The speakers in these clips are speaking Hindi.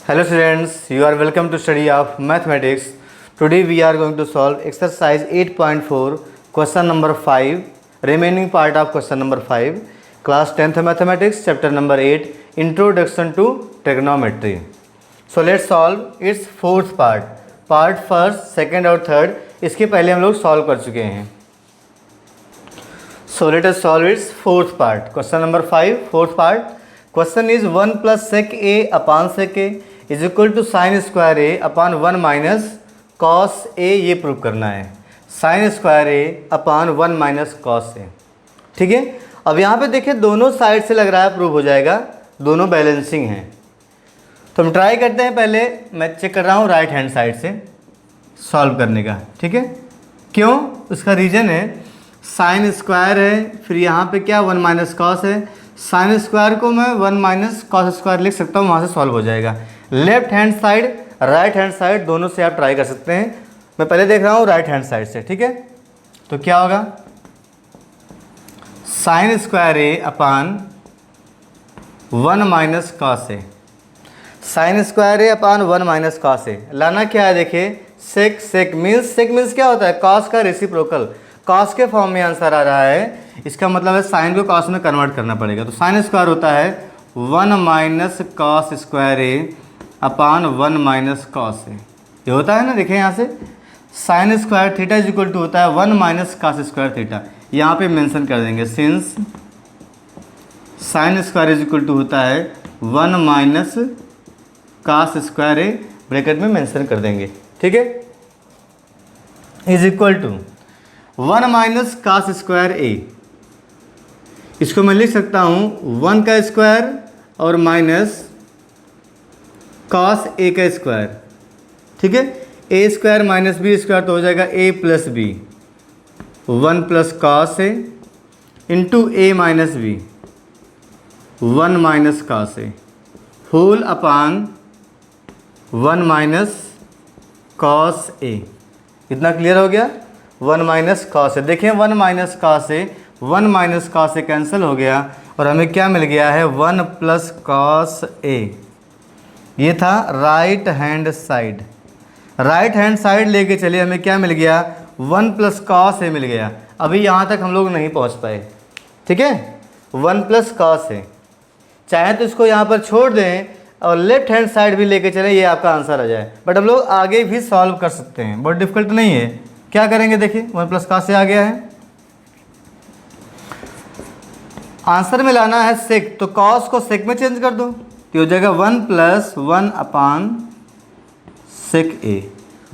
Hello students, you are welcome to study of mathematics. Today we are going to solve exercise 8.4 question number 5, remaining part of question number 5, class 10th mathematics chapter number 8, introduction to trigonometry. So let's solve its fourth part first, second और third इसके पहले हम लोग solve कर चुके हैं. So let us solve its fourth part, question number 5, fourth part. Question is 1 plus sec a upon sec a is equal to sin square a upon 1 minus cos a, ये प्रूव करना है. sin square a upon 1 minus cos a. ठीक है. अब यहाँ पे देखिए दोनों साइड से लग रहा है प्रूव हो जाएगा, दोनों बैलेंसिंग हैं. तो हम ट्राई करते हैं, पहले मैं चेक कर रहा हूँ राइट हैंड साइड से सॉल्व करने का. ठीक है. क्यों? उसका रीज़न है साइन स्क्वायर है, फिर यहाँ पे क्या 1 माइनस कॉस है. साइन स्क्वायर को मैं 1 माइनस कॉस स्क्वायर लिख सकता हूँ, वहाँ से सॉल्व हो जाएगा. Left hand side right hand side दोनों से आप ट्राई कर सकते हैं. मैं पहले देख रहा हूँ राइट हैंड साइड से. ठीक है. तो क्या होगा, sign square A upon 1 minus cos A. Sign square A upon 1 minus cos ए. लाना क्या है देखिए, सेक मीन्स क्या होता है, कॉस का रेसिप्रोकल. कॉस के फॉर्म में आंसर आ रहा है, इसका मतलब है साइन को कॉस में कन्वर्ट करना पड़ेगा. तो साइन स्क्वायर होता है 1 minus cos square A upon 1 minus cos A. ये होता है ना, देखिए यहाँ से sine square theta is equal to होता है 1 माइनस कॉस स्क्वायर थीटा. यहाँ पे मेंशन कर देंगे since sine square is equal to होता है 1 minus cos square A, bracket में मेंशन कर देंगे. ठीक है. Is equal to 1 minus cos square A. इसको मैं लिख सकता हूँ 1 का स्क्वायर और माइनस कॉस ए का स्क्वायर. ठीक है. ए स्क्वायर माइनस बी स्क्वायर तो हो जाएगा ए प्लस बी. 1 प्लस कॉस ए इंटू ए माइनस बी 1 माइनस कॉस ए होल अपान 1 माइनस कॉस ए. इतना क्लियर हो गया. 1 माइनस कॉस ए. देखिए 1 माइनस कॉस ए 1 माइनस कॉस ए कैंसिल हो गया और हमें क्या मिल गया है 1 प्लस कॉस ए. ये था right hand side. Right hand side लेके चलिए, हमें क्या मिल गया 1 प्लस कॉस ए मिल गया. अभी यहाँ तक हम लोग नहीं पहुँच पाए. ठीक है. 1 प्लस कॉस ए, चाहे तो इसको यहाँ पर छोड़ दें और लेफ्ट हैंड साइड भी लेके चलें, ये आपका आंसर आ जाए. बट हम लोग आगे भी सॉल्व कर सकते हैं, बहुत डिफिकल्ट नहीं है. क्या करेंगे देखिए 1 प्लस कॉस ए आ गया है. आंसर में लाना है सेक, तो कॉस को सेक में चेंज कर दो तो हो जाएगा 1 प्लस 1 अपान सेक ए.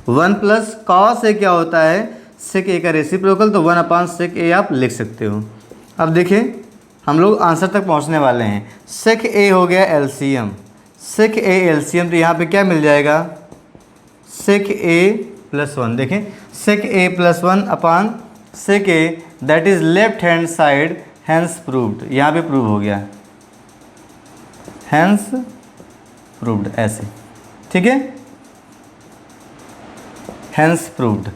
1 प्लस कॉस ए क्या होता है, सेक ए का रेसिप्रोकल, तो 1 अपान सेक ए आप लिख सकते हो. अब देखिए हम लोग आंसर तक पहुंचने वाले हैं. सेक ए हो गया एलसीएम. सेक ए एलसीएम, तो यहाँ पे क्या मिल जाएगा सेक ए प्लस 1. देखें sec A plus 1 upon sec A, that is left hand side, hence proved. यहाँ पे प्रूव हो गया, हैंस प्रूव्ड ऐसे. ठीक है. Hence proved.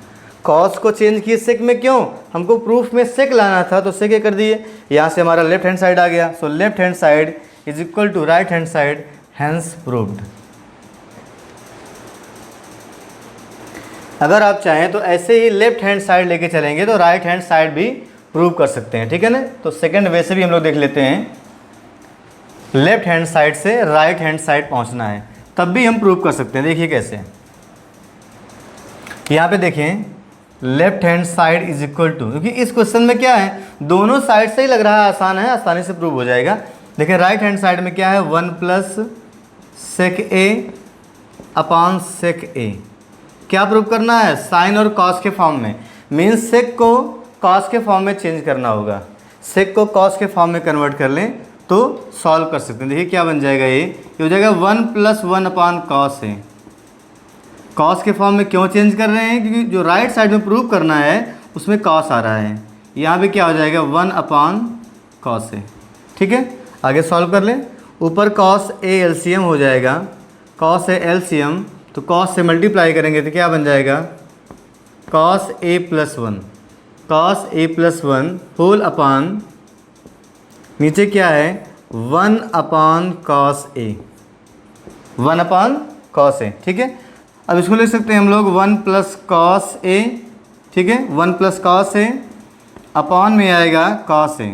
कॉस को चेंज किए सेक में, क्यों, हमको प्रूफ में सेक लाना था तो सेक कर दिए. यहाँ से हमारा लेफ्ट हैंड साइड आ गया. So left hand side is equal to right hand side, hence proved. अगर आप चाहें तो ऐसे ही लेफ्ट हैंड साइड लेके चलेंगे तो राइट हैंड साइड भी प्रूव कर सकते हैं. ठीक है ना. तो सेकंड वे से भी हम लोग देख लेते हैं. लेफ्ट हैंड साइड से राइट हैंड साइड पहुंचना है, तब भी हम प्रूव कर सकते हैं. देखिए कैसे, यहाँ पे देखें left hand side is equal to, क्योंकि इस क्वेश्चन में क्या है दोनों साइड से ही लग रहा है आसान है, आसानी से प्रूव हो जाएगा. देखिए राइट हैंड साइड में क्या है 1 प्लस सेक ए अपान सेक ए. क्या प्रूव करना है, साइन और कॉस के फॉर्म में. मीन्स सेक को कॉस के फॉर्म में चेंज करना होगा. सेक को कॉस के फॉर्म में कन्वर्ट कर लें तो सॉल्व कर सकते हैं. देखिए क्या बन जाएगा, ये हो जाएगा 1 प्लस 1 अपान कॉस ए. कॉस के फॉर्म में क्यों चेंज कर रहे हैं, क्योंकि जो राइट साइड में प्रूव करना है उसमें कॉस आ रहा है. यहाँ पे क्या हो जाएगा 1 अपान कॉस ए. ठीक है. आगे सॉल्व कर लें. ऊपर कॉस ए एलसीएम हो जाएगा, कॉस ए एलसीएम, तो कॉस से मल्टीप्लाई करेंगे तो क्या बन जाएगा cos A plus 1. Cos A plus 1 whole upon नीचे क्या है 1 अपान कॉस ए. 1 अपान कॉस ए, ठीक है। अब इसको लिख सकते हैं हम लोग 1 प्लस कॉस ए, ठीक है, 1 प्लस कॉस ए अपान में आएगा cos A,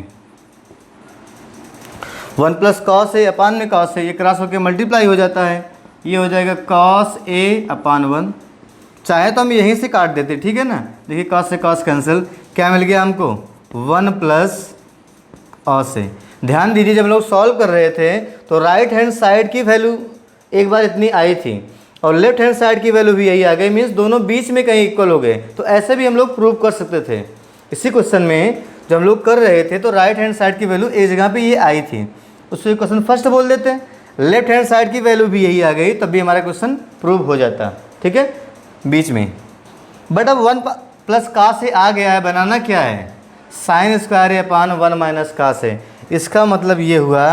1 plus cos A अपान में कॉस ए, ये क्रॉस होकर मल्टीप्लाई हो जाता है, ये हो जाएगा कॉस ए अपान 1। चाहे तो हम यहीं से काट देते, ठीक है ना। देखिए कॉस से कॉस कैंसिल, क्या मिल गया हमको 1 प्लस कॉस ए। ध्यान दीजिए जब लोग सॉल्व कर रहे थे तो राइट हैंड साइड की वैल्यू एक बार इतनी आई थी और लेफ्ट हैंड साइड की वैल्यू भी यही आ गई, मीन्स दोनों बीच में कहीं इक्वल हो गए। तो ऐसे भी हम लोग प्रूव कर सकते थे। इसी क्वेश्चन में जब हम लोग कर रहे थे तो राइट हैंड साइड की वैल्यू एक जगह पे ये आई थी, उससे क्वेश्चन फर्स्ट बोल देते हैं। लेफ्ट हैंड साइड की वैल्यू भी यही आ गई, तब भी हमारा क्वेश्चन प्रूव हो जाता, ठीक है, बीच में। बट अब 1 प्लस कॉस ए आ गया है, बनाना क्या है, sine square A upon 1 minus cos ए। इसका मतलब ये हुआ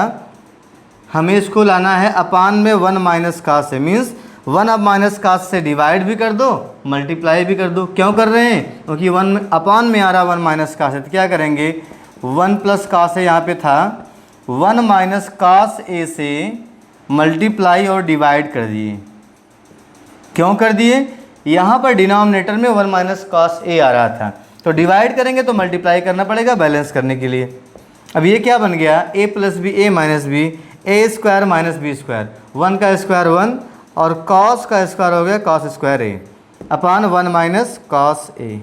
हमें इसको लाना है अपान में 1 माइनस कॉस ए, मीन्स 1 अब माइनस कॉस से डिवाइड भी कर दो, मल्टीप्लाई भी कर दो। क्यों कर रहे हैं, क्योंकि 1 अपान में आ रहा 1 माइनस कॉस ए, तो क्या करेंगे 1 प्लस कॉस ए यहाँ पे था, 1 माइनस कॉस ए से मल्टीप्लाई और डिवाइड कर दिए। क्यों कर दिए, यहाँ पर डिनोमिनेटर में 1 माइनस कॉस ए आ रहा था, तो डिवाइड करेंगे तो मल्टीप्लाई करना पड़ेगा बैलेंस करने के लिए। अब ये क्या बन गया, ए plus B A minus B, A square minus B square, 1 का स्क्वायर 1 और कॉस का स्क्वायर हो गया cos square A upon 1 minus cos ए।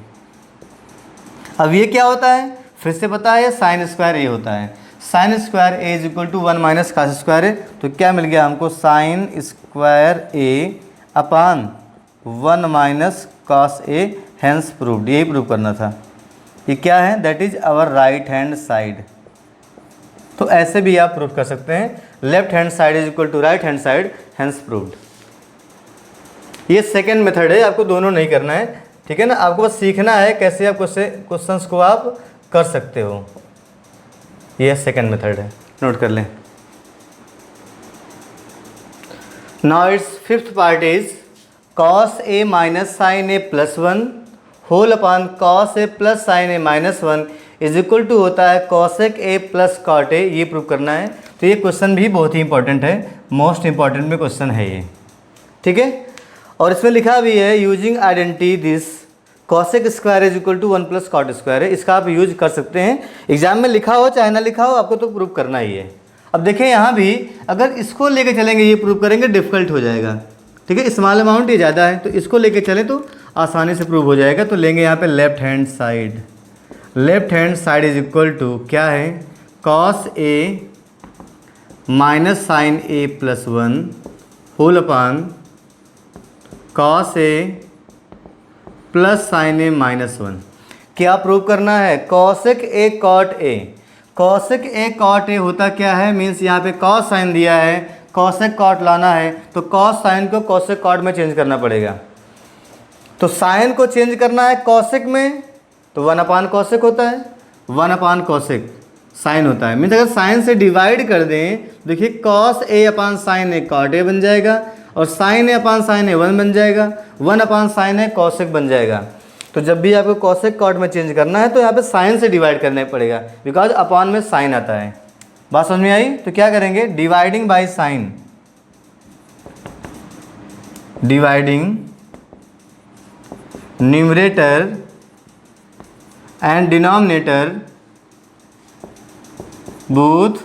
अब ये क्या होता है, फिर से पता है साइन स्क्वायर ए होता है, sine square A is equal to 1 minus cos square A. तो क्या मिल गया हमको, sine square A upon 1 minus cos A, hence proved. यही प्रूव करना था। ये क्या है, that is our right hand side. तो ऐसे भी आप प्रूव कर सकते हैं, left hand side is equal to right hand side, hence proved. ये सेकेंड मेथड है, आपको दोनों नहीं करना है, ठीक है ना। आपको बस सीखना है कैसे आप क्वेश्चंस को आप कर सकते हो। ये सेकेंड मेथड है, नोट कर लें। Now it's fifth part is cos A minus sine A plus 1 whole upon cos A plus sine A minus 1 is equal to होता है cosec A plus cot A. ये प्रूव करना है। तो ये क्वेश्चन भी बहुत ही इंपॉर्टेंट है, मोस्ट इंपॉर्टेंट में क्वेश्चन है ये, ठीक है। और इसमें लिखा भी है using identity this cosec square is equal to 1 plus cot square है। इसका आप यूज कर सकते हैं, एग्जाम में लिखा हो चाहे ना लिखा हो, आपको तो प्रूव करना ही है। अब देखें यहाँ भी अगर इसको लेके चलेंगे, ये प्रूव करेंगे, डिफिकल्ट हो जाएगा, ठीक है। स्मॉल अमाउंट ये ज़्यादा है, तो इसको लेके चले तो आसानी से प्रूव हो जाएगा। तो लेंगे यहाँ पे left hand side, left hand side is equal to क्या है, cos A minus sine A plus 1 whole upon cos A plus sine A minus 1। क्या प्रूव करना है, cosec A cot A. Cosec A cot A होता क्या है, मीन्स यहाँ पे कॉस साइन दिया है, कॉसेक कॉट लाना है, तो कॉस साइन को कॉसेक कॉट में चेंज करना पड़ेगा। तो साइन को चेंज करना है कॉसेक में, तो 1 अपान कॉसेक होता है, 1 अपान कॉसेक साइन होता है। मीन्स अगर साइन से डिवाइड कर दें, देखिए cos A upon sine A cot A बन जाएगा, और sign A upon sine A 1 बन जाएगा, 1 अपान साइन ए कॉसेक बन जाएगा। तो जब भी आपको कॉसेक कॉट में चेंज करना है तो यहाँ पे साइन से डिवाइड करना पड़ेगा, बिकॉज अपान में साइन आता है। बात समझ में आई, तो क्या करेंगे, dividing by sine, dividing numerator and denominator both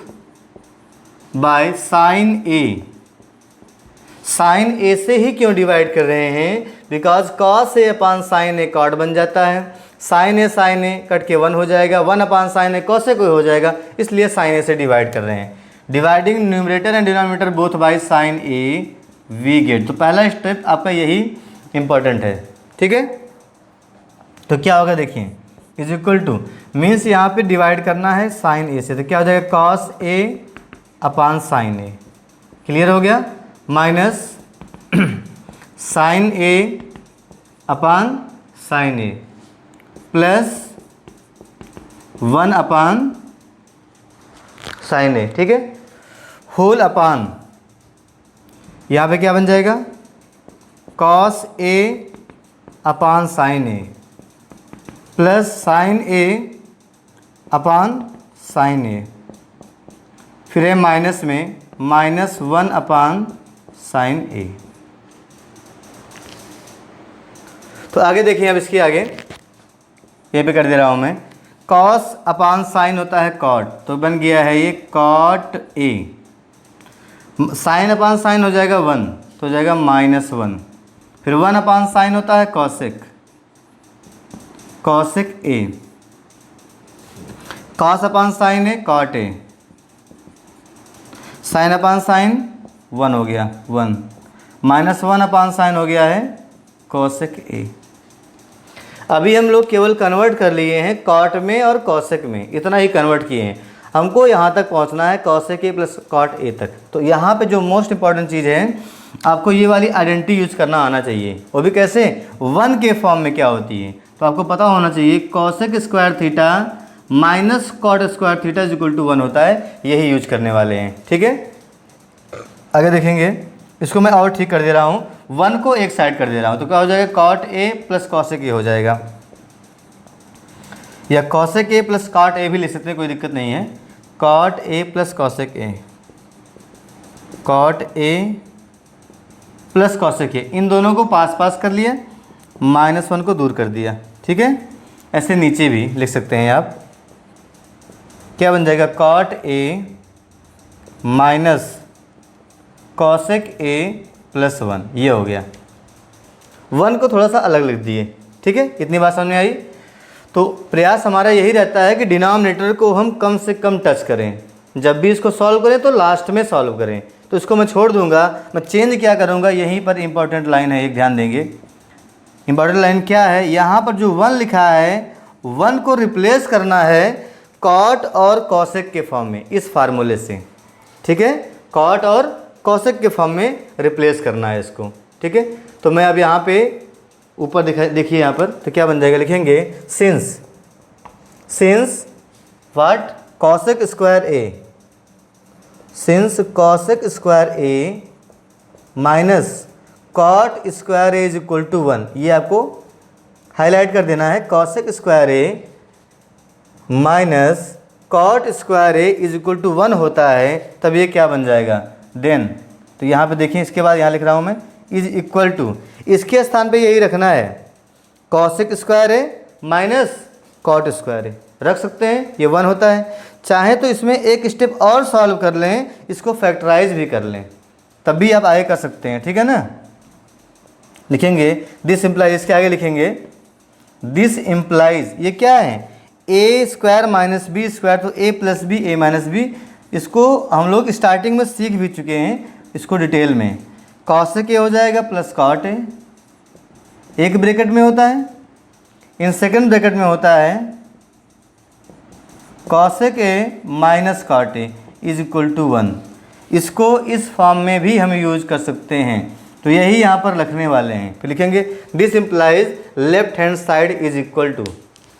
by sine A. Sine A से ही क्यों डिवाइड कर रहे हैं, because cos A upon sine A cot बन जाता है, साइन ए कट के 1 हो जाएगा, 1 अपान साइन ए कॉसेक हो जाएगा, इसलिए साइन ए से डिवाइड कर रहे हैं। Dividing numerator and denominator both by sine A we get. तो पहला स्टेप आपका यही इंपॉर्टेंट है, ठीक है। तो क्या होगा देखिए, इज इक्वल टू मीन्स यहाँ पे डिवाइड करना है साइन ए से, तो क्या हो जाएगा cos A upon sine A, clear हो गया, minus sine A upon sine A plus 1 upon sine ए, ठीक है, होल अपान यहाँ पे क्या बन जाएगा, cos A upon sine A plus sine A upon sine ए, फिर है माइनस में माइनस 1 अपान साइन ए। तो आगे देखिए, अब इसके आगे ये पे कर दे रहा हूँ मैं, कॉस अपान साइन होता है कॉट, तो बन गया है ये cot A. Sine upon sine हो जाएगा 1, तो हो जाएगा -1। फिर 1 अपान साइन होता है cosec, cosec A. Cos upon sine है cot A. Sine upon sine 1 हो गया 1, -1 अपान साइन हो गया है कॉसेक ए। अभी हम लोग केवल कन्वर्ट कर लिए हैं कॉट में और कॉसेक में, इतना ही कन्वर्ट किए हैं। हमको यहाँ तक पहुँचना है cosec A plus cot A तक। तो यहाँ पे जो मोस्ट इंपॉर्टेंट चीज़ है, आपको ये वाली आइडेंटिटी यूज करना आना चाहिए। वो भी कैसे, 1 के फॉर्म में क्या होती है, तो आपको पता होना चाहिए cosec square theta minus cot square theta is equal to 1 होता है। यही यूज करने वाले हैं, ठीक है। आगे देखेंगे, इसको मैं और ठीक कर दे रहा हूँ, 1 को एक साइड कर दे रहा हूँ, तो क्या हो जाएगा cot A plus cosec A हो जाएगा, या cosec A plus cot A भी लिख सकते हैं, कोई दिक्कत नहीं है। Cot A plus cosec A, cot A plus cosec A, इन दोनों को पास पास कर लिया, -1 को दूर कर दिया, ठीक है। ऐसे नीचे भी लिख सकते हैं आप, क्या बन जाएगा cot A minus cosec A plus 1, ये हो गया। 1 को थोड़ा सा अलग लिख दिए, ठीक है। इतनी बात समझ में आई। तो प्रयास हमारा यही रहता है कि डिनोमिनेटर को हम कम से कम टच करें, जब भी इसको सॉल्व करें तो लास्ट में सॉल्व करें। तो इसको मैं छोड़ दूंगा, मैं चेंज क्या करूंगा, यहीं पर इंपॉर्टेंट लाइन है, एक ध्यान देंगे। इंपॉर्टेंट लाइन क्या है, यहाँ पर जो 1 लिखा है 1 को रिप्लेस करना है कॉट और कॉसेक के फॉर्म में, इस फार्मूले से, ठीक है। कॉट और कॉसेक के फॉर्म में रिप्लेस करना है इसको, ठीक है। तो मैं अब यहाँ पे ऊपर देखिए यहाँ पर, तो क्या बन जाएगा, लिखेंगे since what cosec square A, since cosec square A minus cot square A is equal to 1, ये आपको हाईलाइट कर देना है। Cosec square A minus cot square A is equal to 1 होता है, तब ये क्या बन जाएगा, देन। तो यहाँ पे देखिए, इसके बाद यहाँ लिख रहा हूँ मैं इज इक्वल टू, इसके स्थान पे यही रखना है, cosec square A minus cot square ए रख सकते हैं, ये 1 होता है। चाहे तो इसमें एक स्टेप और सॉल्व कर लें, इसको फैक्टराइज भी कर लें, तब भी आप आगे कर सकते हैं, ठीक है ना। लिखेंगे दिस इम्प्लाइज, इसके आगे लिखेंगे दिस इम्प्लाइज, ये क्या है, ए स्क्वायर माइनस बी स्क्वायर, तो ए plus B A minus B, इसको हम लोग स्टार्टिंग में सीख भी चुके हैं, इसको डिटेल में। कॉसेक ए हो जाएगा प्लस कॉट ए, एक ब्रैकेट में होता है, इन सेकंड ब्रैकेट में होता है cosec A minus cot A is equal to 1। इसको इस फॉर्म में भी हम यूज कर सकते हैं, तो यही यहाँ पर लिखने वाले हैं। फिर लिखेंगे this implies left hand side is equal to,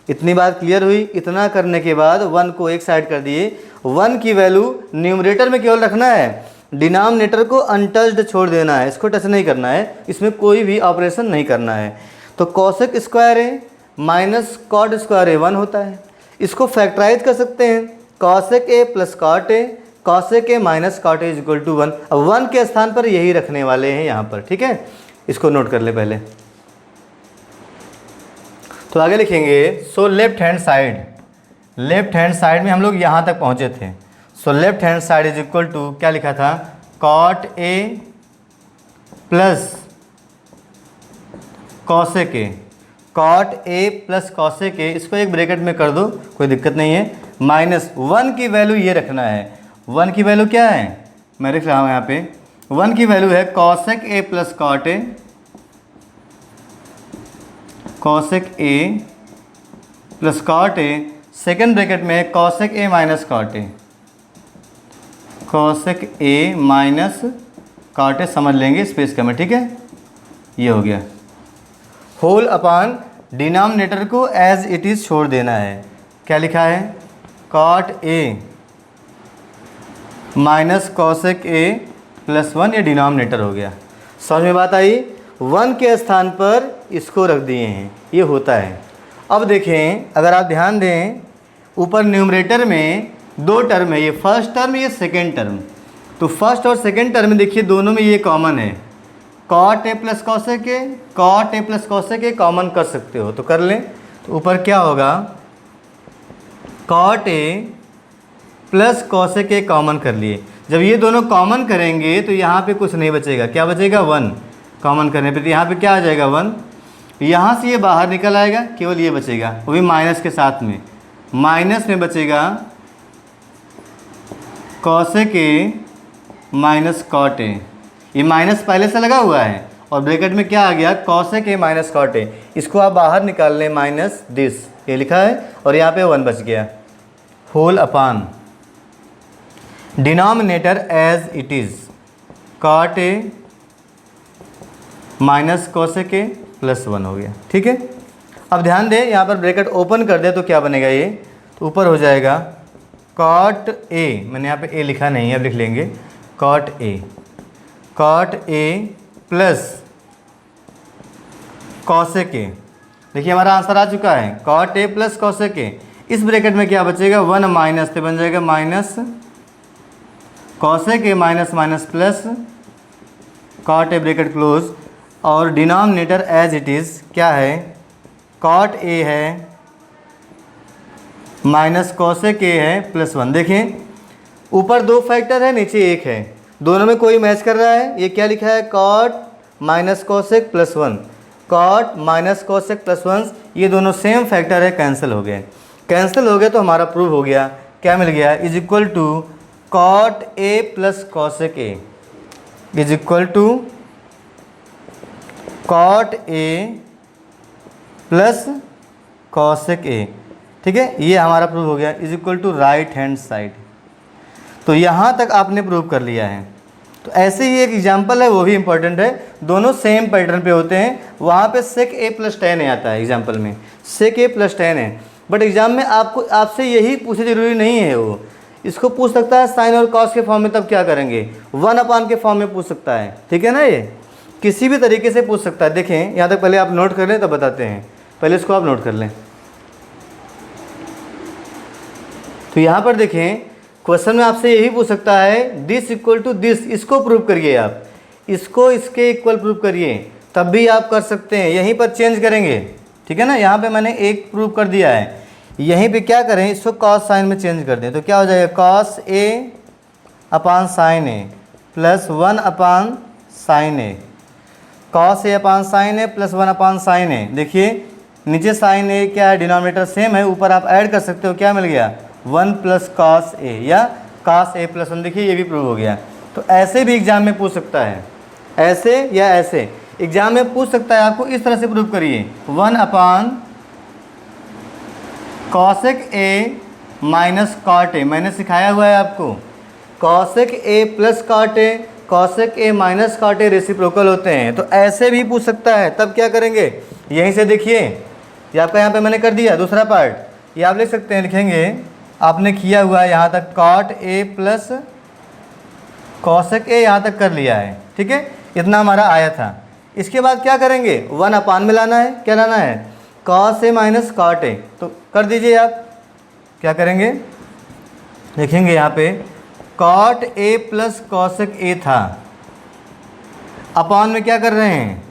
इतनी बात क्लियर हुई। इतना करने के बाद 1 को एक साइड कर दिए, 1 की वैल्यू न्यूमरेटर में केवल रखना है, डिनोमिनेटर को अनटच्ड छोड़ देना है, इसको टच नहीं करना है, इसमें कोई भी ऑपरेशन नहीं करना है। तो cosec square A minus cot square A 1 होता है, इसको फैक्टराइज कर सकते हैं, cosec A plus cot A, cosec A minus cot A is equal to 1। अब 1 के स्थान पर यही रखने वाले हैं यहाँ पर, ठीक है। इसको नोट कर ले पहले। तो आगे लिखेंगे सो लेफ्ट हैंड साइड में हम लोग यहाँ तक पहुँचे थे। So left hand side is equal to, क्या लिखा था, cot A plus cosec A, cot A plus cosec A, इसको एक ब्रैकेट में कर दो, कोई दिक्कत नहीं है, माइनस 1 की वैल्यू ये रखना है। 1 की वैल्यू क्या है, मैं लिख रहा हूँ यहाँ पे, 1 की वैल्यू है cosec A plus cot A, cosec A plus cot A, second bracket में cosec A minus cot A, cosec A minus cot A, समझ लेंगे स्पेस का में, ठीक है। ये हो गया, होल अपान डिनोमिनेटर को एज इट इज़ छोड़ देना है। क्या लिखा है, cot A minus cosec A plus 1, ये डिनोमिनेटर हो गया। समझ में बात आई। 1 के स्थान पर इसको रख दिए हैं, ये होता है। अब देखें, अगर आप ध्यान दें, ऊपर न्यूमरेटर में 2 टर्म है, ये फर्स्ट टर्म, ये सेकेंड टर्म। तो फर्स्ट और सेकंड टर्म में देखिए दोनों में ये कॉमन है, cot A plus cosec A, cot A plus cosec A common कर सकते हो तो कर लें। तो ऊपर क्या होगा, cot A plus cosec A common कर लिए। जब ये दोनों कॉमन करेंगे तो यहाँ पे कुछ नहीं बचेगा, क्या बचेगा 1 कॉमन करने पे, तो यहाँ पे क्या आ जाएगा 1, यहाँ से ये बाहर निकल आएगा, केवल ये बचेगा, वो भी माइनस के साथ में, माइनस में बचेगा cosec A minus cot A, ये माइनस पहले से लगा हुआ है और ब्रैकेट में क्या आ गया, cosec A minus cot A, इसको आप बाहर निकाल लें माइनस दिस, ये लिखा है और यहाँ पे 1 बच गया, whole upon denominator as it is cot A minus cosec A plus 1 हो गया। ठीक है, अब ध्यान दें यहाँ पर ब्रैकेट ओपन कर दे तो क्या बनेगा, ये तो ऊपर हो जाएगा कॉट ए, मैंने यहाँ पे ए लिखा नहीं है, अब लिख लेंगे cot A plus cosec A. देखिए हमारा आंसर आ चुका है, cot A plus cosec A. इस ब्रैकेट में क्या बचेगा 1 माइनस, तो बन जाएगा minus cosec A minus minus plus cot A bracket close, और डिनोमिनेटर एज इट इज़ क्या है, कॉट ए है माइनस कॉसेक ए है प्लस 1। देखें ऊपर 2 फैक्टर है, नीचे 1 है, दोनों में कोई मैच कर रहा है। ये क्या लिखा है, cot minus cosec plus 1, cot minus cosec plus 1, ये दोनों सेम फैक्टर है, कैंसिल हो गए। कैंसिल हो गए तो हमारा प्रूव हो गया, क्या मिल गया, is equal to cot A plus cosec A is equal to cot A plus cosec A. ठीक है, ये हमारा प्रूव हो गया, is equal to right hand side. तो यहाँ तक आपने प्रूव कर लिया है। तो ऐसे ही एक एग्जाम्पल है, वो भी इंपॉर्टेंट है, दोनों सेम पैटर्न पे होते हैं। वहाँ पे सेक ए प्लस 10 आता है, एग्जाम्पल में सेक ए प्लस 10 है, बट एग्जाम में आपसे यही पूछे जरूरी नहीं है, वो इसको पूछ सकता है साइन और कॉस के फॉर्म में, तब क्या करेंगे 1 अपान के फॉर्म में पूछ सकता है। ठीक है ना, ये किसी भी तरीके से पूछ सकता है। देखें यहाँ तक पहले आप नोट कर लें तब बताते हैं, पहले इसको आप नोट कर लें। तो यहाँ पर देखें क्वेश्चन में आपसे यही पूछ सकता है दिस इक्वल टू दिस, इसको प्रूव करिए, आप इसको इसके इक्वल प्रूव करिए, तब भी आप कर सकते हैं। यहीं पर चेंज करेंगे, ठीक है ना, यहाँ पे मैंने एक प्रूव कर दिया है, यहीं पे क्या करें, इसको कॉस साइन में चेंज कर दें, तो क्या हो जाएगा cos A upon sine A plus 1 upon sine A, cos A upon sine A plus 1 upon sine ए। देखिए नीचे साइन ए क्या है, डिनोमिनेटर सेम है, ऊपर आप ऐड कर सकते हो, क्या मिल गया 1 प्लस कॉस ए या कॉस ए प्लस 1। देखिए ये भी प्रूव हो गया। तो ऐसे भी एग्जाम में पूछ सकता है, ऐसे या ऐसे एग्जाम में पूछ सकता है आपको, इस तरह से प्रूव करिए 1 upon cosec A minus cot A, मैंने सिखाया हुआ है आपको, cosec A plus cot A, cosec A minus cot A reciprocal होते हैं। तो ऐसे भी पूछ सकता है, तब क्या करेंगे, यहीं से देखिए ये आपका यहाँ पे मैंने कर दिया दूसरा पार्ट, ये आप लिख सकते हैं, लिखेंगे आपने किया हुआ है यहाँ तक cot A plus cosec A, यहाँ तक कर लिया है। ठीक है, इतना हमारा आया था। इसके बाद क्या करेंगे 1 अपान में लाना है, क्या लाना है cos A minus cot A, तो कर दीजिए आप, क्या करेंगे लिखेंगे यहाँ पे cot A plus cosec A था, अपान में क्या कर रहे हैं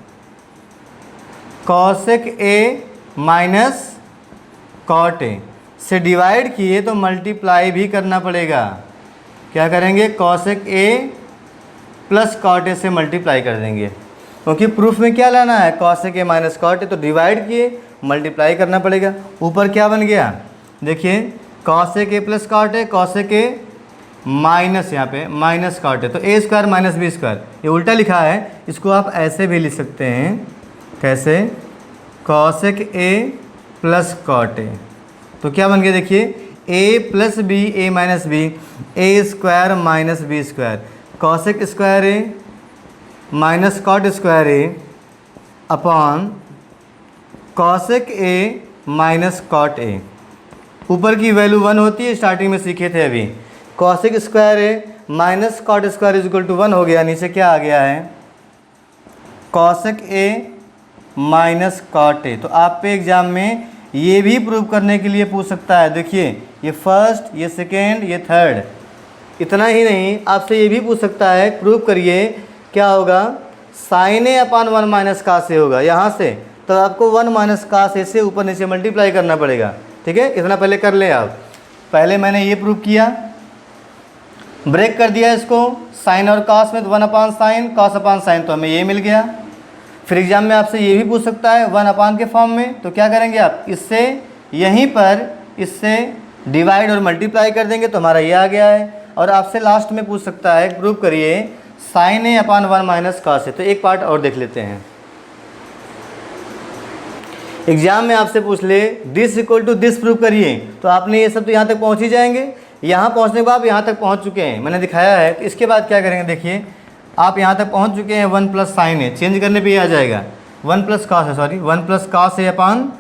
cosec A minus cot A, से डिवाइड किए तो मल्टीप्लाई भी करना पड़ेगा, क्या करेंगे cosec A plus cot A से मल्टीप्लाई कर देंगे, क्योंकि प्रूफ में क्या लाना है cosec A minus cot A, तो डिवाइड किए मल्टीप्लाई करना पड़ेगा। ऊपर क्या बन गया, देखिए cosec A plus cot A, cosec A minus यहाँ पे माइनस कॉट ए, तो A square minus B square, ये उल्टा लिखा है, इसको आप ऐसे भी लिख सकते हैं, कैसे cosec A plus cot A, तो क्या बन गया देखिए a plus B A minus B, A square minus B square, cosec square A minus cot square A upon cosec A minus cot A. ऊपर की वैल्यू 1 होती है, स्टार्टिंग में सीखे थे अभी, cosec square A minus cot square is equal to 1 हो गया, नीचे क्या आ गया है cosec A minus cot A. तो आप पे एग्जाम में ये भी प्रूव करने के लिए पूछ सकता है, देखिए ये फर्स्ट, ये सेकेंड, ये थर्ड, इतना ही नहीं, आपसे ये भी पूछ सकता है, प्रूव करिए क्या होगा, sign A upon 1 minus cos ए होगा यहाँ से, तो आपको 1 माइनस कास ए से ऊपर नीचे मल्टीप्लाई करना पड़ेगा। ठीक है, इतना पहले कर लें आप। पहले मैंने ये प्रूव किया, ब्रेक कर दिया इसको, साइन और कास में तो 1 अपान साइन, कास अपान साइन, तो हमें ये मिल गया। फिर एग्जाम में आपसे ये भी पूछ सकता है 1 अपान के फॉर्म में, तो क्या करेंगे आप, इससे यहीं पर इससे डिवाइड और मल्टीप्लाई कर देंगे तो हमारा ये आ गया है। और आपसे लास्ट में पूछ सकता है, प्रूव करिए sign A upon 1 minus cos ए। तो एक पार्ट और देख लेते हैं। एग्जाम में आपसे पूछ ले this equal to this prove करिए, तो आपने ये सब तो यहाँ तक पहुँच ही जाएंगे। यहाँ पहुँचने के बाद यहाँ तक पहुँच चुके हैं, मैंने दिखाया है। तो इसके बाद क्या करेंगे, देखिए आप यहाँ तक पहुँच चुके हैं, 1 प्लस साइन ए, चेंज करने पे ये आ जाएगा 1 plus cos A, sorry 1 plus cos A upon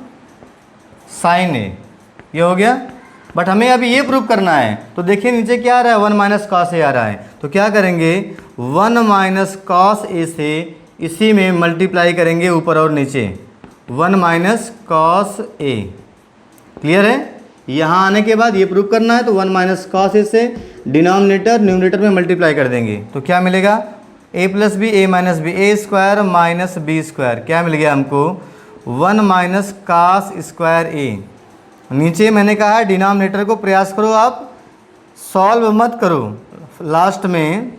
sine A, ये हो गया। बट हमें अभी ये प्रूव करना है, तो देखिए नीचे क्या आ रहा है, 1 माइनस कास ए आ रहा है। तो क्या करेंगे, 1 माइनस कास ए से इसी में मल्टीप्लाई करेंगे ऊपर और नीचे, 1 माइनस कास ए। क्लियर है। यहाँ आने के बाद ये प्रूव करना है, तो 1 माइनस कास ए से डिनोमिनेटर न्यूमरेटर में मल्टीप्लाई कर देंगे, तो क्या मिलेगा, ए plus B, A minus B, A square minus B square. क्या मिल गया हमको, 1 माइनस कास स्क्वायर ए। नीचे मैंने कहा है डिनोमिनेटर को प्रयास करो आप सॉल्व मत करो, लास्ट में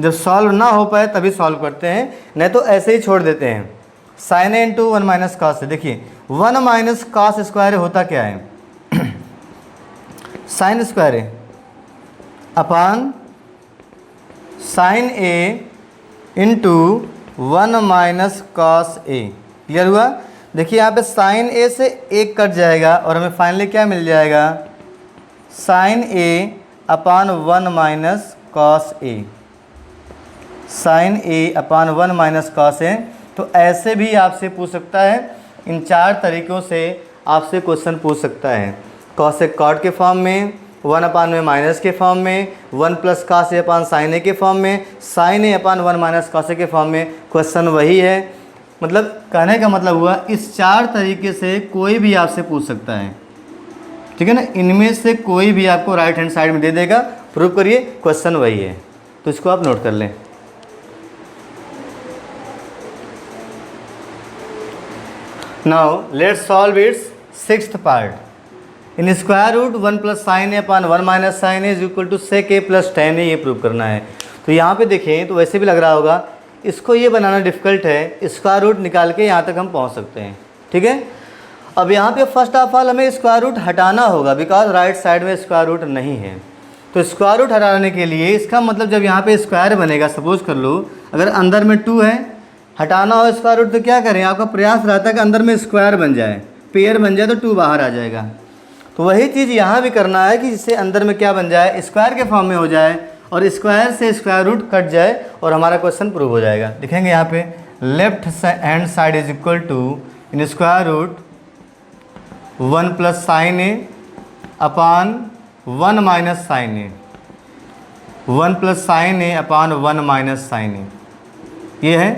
जब सॉल्व ना हो पाए तभी सॉल्व करते हैं, नहीं तो ऐसे ही छोड़ देते हैं। साइन ए इंटू 1 माइनस कास ए, देखिए 1 माइनस कास स्क्वायर होता क्या है, sine square A upon sine A into 1 minus cos A. Clear हुआ। देखिए यहाँ पे साइन ए से एक कट जाएगा और हमें फाइनली क्या मिल जाएगा, sign A upon 1 minus cos A, sine A upon 1 minus cos ए। तो ऐसे भी आपसे पूछ सकता है, इन 4 तरीक़ों से आपसे क्वेश्चन पूछ सकता है। कॉसेक कॉट के फॉर्म में, 1 अपान में माइनस के फॉर्म में, 1 plus cos A upon sine ए के फॉर्म में, sign A upon 1 minus cos ए के फॉर्म में। क्वेश्चन वही है, मतलब कहने का मतलब हुआ इस 4 तरीके से कोई भी आपसे पूछ सकता है। ठीक है ना, इनमें से कोई भी आपको राइट हैंड साइड में दे देगा, प्रूव करिए, क्वेश्चन वही है। तो इसको आप नोट कर लें। Now let's solve its 6th part. In square root 1 plus sine A upon 1 minus sine A is equal to sec A plus tan A, ये प्रूव करना है। तो यहाँ पे देखें तो वैसे भी लग रहा होगा, इसको ये बनाना डिफ़िकल्ट है, स्क्वायर रूट निकाल के यहाँ तक हम पहुँच सकते हैं। ठीक है, अब यहाँ पे फर्स्ट ऑफ ऑल हमें स्क्वायर रूट हटाना होगा, बिकॉज राइट साइड में स्क्वायर रूट नहीं है। तो स्क्वायर रूट हटाने के लिए इसका मतलब जब यहाँ पे स्क्वायर बनेगा, सपोज कर लो अगर अंदर में 2 है, हटाना हो स्क्वायर रूट, तो क्या करें, आपका प्रयास रहता है कि अंदर में स्क्वायर बन जाए, पेयर बन जाए तो 2 बाहर आ जाएगा। तो वही चीज़ यहाँ भी करना है कि जिससे अंदर में क्या बन जाए, स्क्वायर के फॉर्म में हो जाए और स्क्वायर से स्क्वायर रूट कट जाए और हमारा क्वेश्चन प्रूव हो जाएगा। देखेंगे यहाँ पे left hand side is equal to in square root 1 plus sine A upon 1 minus sine A, 1 plus sine A upon 1 minus sine A. ये है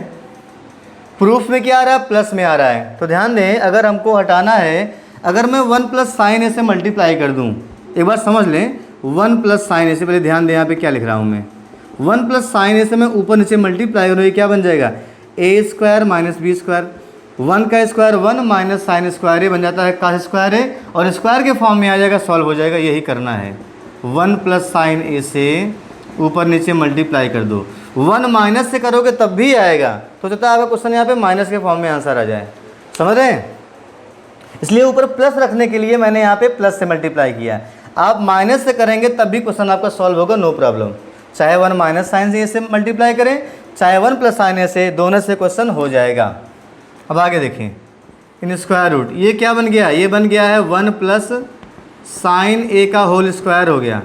प्रूफ में क्या आ रहा है, प्लस में आ रहा है। तो ध्यान दें, अगर हमको हटाना है, अगर मैं 1 प्लस साइन ए से मल्टीप्लाई कर दूँ, एक बार समझ लें, 1 प्लस साइन ए से, पहले ध्यान दें यहाँ पे क्या लिख रहा हूँ मैं, 1 प्लस साइन ए से मैं ऊपर नीचे मल्टीप्लाई करूँ, ये क्या बन जाएगा, ए स्क्वायर माइनस बी स्क्वायर। 1 का स्क्वायर 1 माइनस साइन स्क्वायर ए बन जाता है कास स्क्वायर ए, और स्क्वायर के फॉर्म में आ जाएगा, सॉल्व हो जाएगा। यही करना है, 1 प्लस साइन ए से ऊपर नीचे मल्टीप्लाई कर दो। 1 माइनस से करोगे तब भी आएगा, तो चाहता है आपका क्वेश्चन यहाँ पे माइनस के फॉर्म में आंसर आ जाए। समझ रहे हैं, इसलिए ऊपर प्लस रखने के लिए मैंने यहाँ पे प्लस से मल्टीप्लाई किया। आप माइनस से करेंगे तब भी क्वेश्चन आपका सॉल्व होगा, नो प्रॉब्लम। चाहे 1 माइनस साइन ए से मल्टीप्लाई करें, चाहे 1 प्लस साइन ए से, दोनों से क्वेश्चन हो जाएगा। अब आगे देखें, इन स्क्वायर रूट ये क्या बन गया, ये बन गया है 1 प्लस साइन ए का होल स्क्वायर हो गया,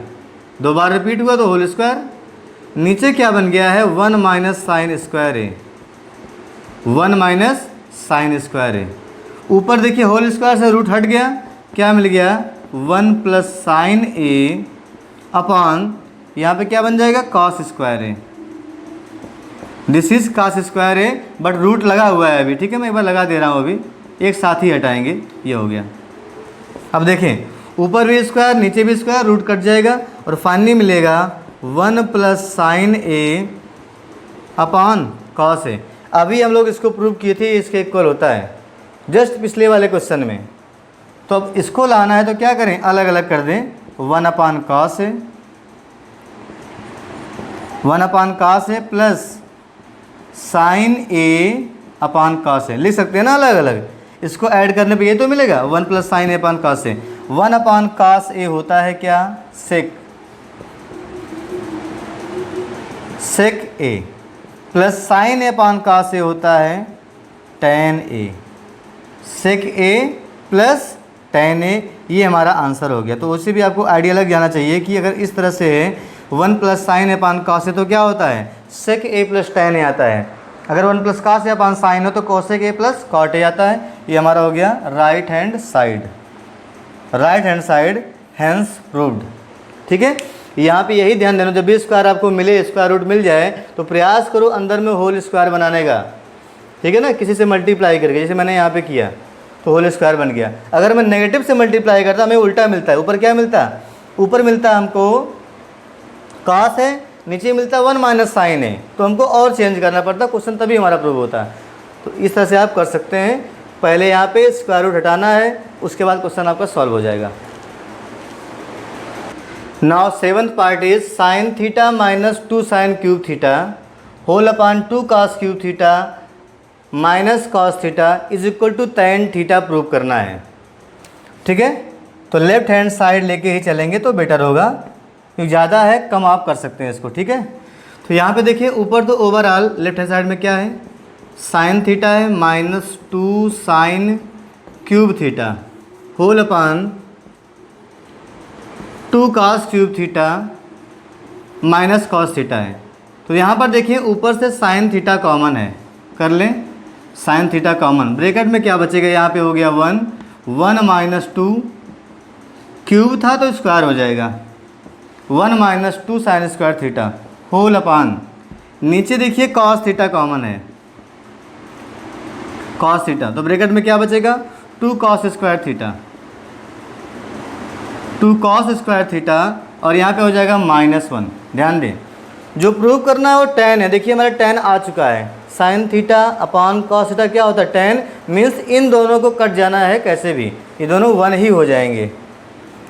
2 बार रिपीट हुआ तो होल स्क्वायर। नीचे क्या बन गया है, 1 minus sign square A, 1 minus sign square ए। ऊपर देखिए होल स्क्वायर से रूट हट गया, क्या मिल गया, 1 प्लस साइन ए अपान यहाँ पे क्या बन जाएगा, cos square A. This is cos square A, but root लगा हुआ है अभी। ठीक है, मैं एक बार लगा दे रहा हूँ, अभी एक साथ ही हटाएंगे, ये हो गया। अब देखें ऊपर भी स्क्वायर नीचे भी स्क्वायर, रूट कट जाएगा और फाइनली मिलेगा 1 plus sine A upon cos A. अभी हम लोग इसको प्रूव किए थे इसके इक्वल होता है, जस्ट पिछले वाले क्वेश्चन में। तो अब इसको लाना है तो क्या करें, अलग अलग कर दें। 1 अपान cos A, 1 upon cos A plus sine A upon cos ए, लिख सकते हैं ना अलग अलग। इसको ऐड करने पे ये तो मिलेगा 1 plus sine A upon cos A. 1 upon cos ए होता है क्या, सेक A, plus sine A upon cos ए होता है ten A, sec A plus tan A. ये हमारा आंसर हो गया। तो उससे भी आपको आइडिया लग जाना चाहिए कि अगर इस तरह से 1 plus sine A upon cos ए तो क्या होता है, सेक ए प्लस टेन ए आता है। अगर 1 plus cos A upon sine हो तो cosec A plus cot A आता है। ये हमारा हो गया right hand side hence proved. ठीक है, यहाँ पे यही ध्यान देना, जब भी स्क्वायर आपको मिले, स्क्वायर रूट मिल जाए तो प्रयास करो अंदर में होल स्क्वायर बनाने का। ठीक है ना, किसी से मल्टीप्लाई करके, जैसे मैंने यहाँ पे किया तो होल स्क्वायर बन गया। अगर मैं नेगेटिव से मल्टीप्लाई करता हमें उल्टा मिलता है। ऊपर क्या मिलता है, ऊपर मिलता है हमको कॉस है, नीचे मिलता है 1 माइनस साइन है, तो हमको और चेंज करना पड़ता, क्वेश्चन तभी हमारा प्रूव होता है। तो इस तरह से आप कर सकते हैं। पहले यहाँ पे स्क्वायर रूट हटाना है, उसके बाद क्वेश्चन आपका सॉल्व हो जाएगा। Now 7th part is sine theta minus 2 sine cube theta whole upon 2 cos cube theta minus cos theta is equal to tan theta prove करना है। ठीक है, तो लेफ्ट हैंड साइड लेके ही चलेंगे तो बेटर होगा, क्योंकि ज़्यादा है, कम आप कर सकते हैं इसको। ठीक है, तो यहाँ पे देखिए ऊपर तो ओवरऑल लेफ्ट हैंड साइड में क्या है, साइन थीटा है minus 2 sine cube theta whole upon 2 cos cube theta minus cos theta है। तो यहाँ पर देखिए ऊपर से साइन थीटा कॉमन है, कर लें साइन थीटा कॉमन, ब्रैकेट में क्या बचेगा, यहाँ पे हो गया 1 माइनस 2 क्यूब था तो स्क्वायर हो जाएगा 1 minus 2 sine square theta whole upon, नीचे देखिए कॉस थीटा कॉमन है, कॉस थीटा, तो ब्रैकेट में क्या बचेगा 2 cos square theta, 2 cos square theta, और यहाँ पे हो जाएगा -1। ध्यान दें जो प्रूव करना है वो tan है। देखिए हमारा tan आ चुका है, sine theta upon cos theta क्या होता है tan, मीन्स इन दोनों को कट जाना है कैसे भी, ये दोनों 1 ही हो जाएंगे।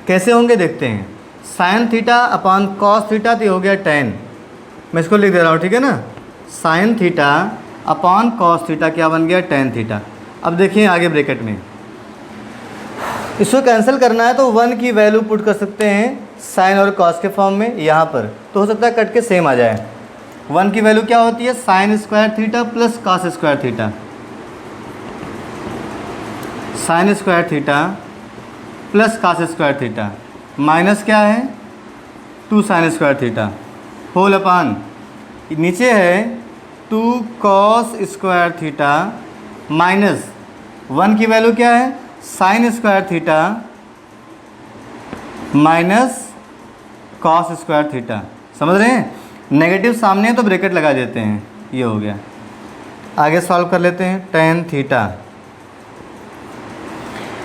कैसे होंगे देखते हैं, sine theta upon cos theta तो हो गया tan, मैं इसको लिख दे रहा हूँ। ठीक है ना, sine theta upon cos theta क्या बन गया tan थीटा। अब देखिए आगे ब्रैकेट में इसको कैंसिल करना है तो 1 की वैल्यू पुट कर सकते हैं साइन और कॉस के फॉर्म में यहाँ पर, तो हो सकता है कट के सेम आ जाए। 1 की वैल्यू क्या होती है, sine square theta plus cos square theta, sine square theta plus cos square theta minus क्या है 2 sine square theta whole upon, नीचे है 2 कॉस स्क्वायर थीटा माइनस 1 की वैल्यू क्या है sine square theta minus cos square theta. समझ रहे हैं, नेगेटिव सामने है तो ब्रैकेट लगा देते हैं, ये हो गया। आगे सॉल्व कर लेते हैं tan थीटा।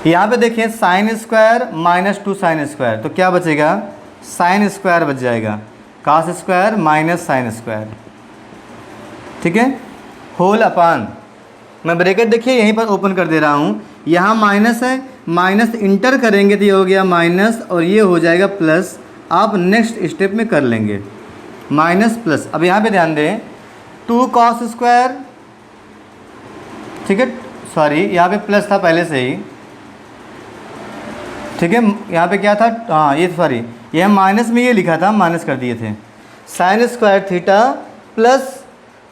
यहाँ पे देखिए sine square minus 2 sine square, तो क्या बचेगा साइन स्क्वायर बच जाएगा, cos square minus sine square. ठीक है, होल अपान, मैं ब्रैकेट देखिए यहीं पर ओपन कर दे रहा हूँ, यहाँ माइनस है, माइनस इंटर करेंगे तो ये हो गया माइनस और ये हो जाएगा प्लस, आप नेक्स्ट स्टेप में कर लेंगे माइनस प्लस। अब यहाँ पे ध्यान दें 2 कॉस स्क्वायर, ठीक है, सॉरी यहाँ पे प्लस था पहले से ही। ठीक है, यहाँ पे क्या था, हाँ ये सॉरी यह माइनस में ये लिखा था, माइनस कर दिए थे। Sign square theta plus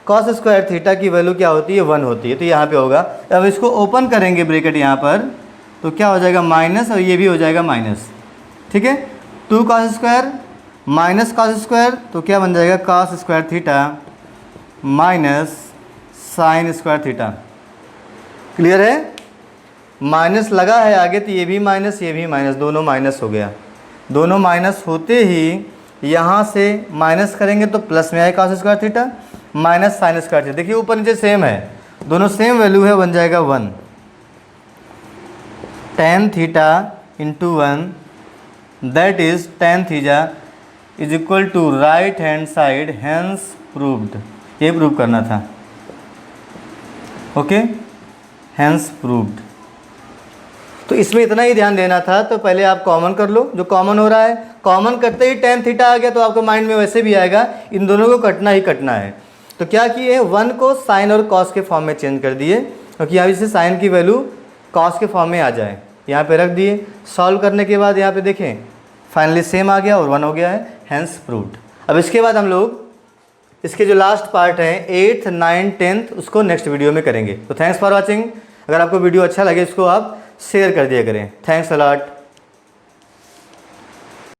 cos square theta की वैल्यू क्या होती है 1 होती है, तो यहाँ पे होगा। अब इसको ओपन करेंगे ब्रैकेट यहाँ पर तो क्या हो जाएगा माइनस और ये भी हो जाएगा माइनस। ठीक है, 2 cos square minus cos square तो क्या बन जाएगा cos square theta minus sign square theta. Clear है, माइनस लगा है आगे तो ये भी माइनस ये भी माइनस, दोनों माइनस हो गया। दोनों माइनस होते ही यहाँ से माइनस करेंगे तो प्लस में आए cos square theta minus sign square theta. देखिए ऊपर नीचे सेम है, दोनों सेम वैल्यू है, बन जाएगा 1 tan theta into 1 that is tan theta is equal to right hand side, hence proved, ये प्रूव करना था। Okay, hence proved. तो इसमें इतना ही ध्यान देना था। तो पहले आप कॉमन कर लो, जो कॉमन हो रहा है, कॉमन करते ही tan थीटा आ गया तो आपको माइंड में वैसे भी आएगा इन दोनों को कटना ही कटना है। तो क्या किए, 1 को साइन और कॉस के फॉर्म में चेंज कर दिए, क्योंकि यहाँ से साइन की वैल्यू कॉस के फॉर्म में आ जाए, यहाँ पे रख दिए। सॉल्व करने के बाद यहाँ पे देखें फाइनली सेम आ गया और 1 हो गया है, हैंस प्रूव्ड। अब इसके बाद हम लोग इसके जो लास्ट पार्ट है 8th 9th 10th उसको नेक्स्ट वीडियो में करेंगे। तो थैंक्स फॉर वॉचिंग। अगर आपको वीडियो अच्छा लगे इसको आप शेयर कर दिया करें। Thanks a lot.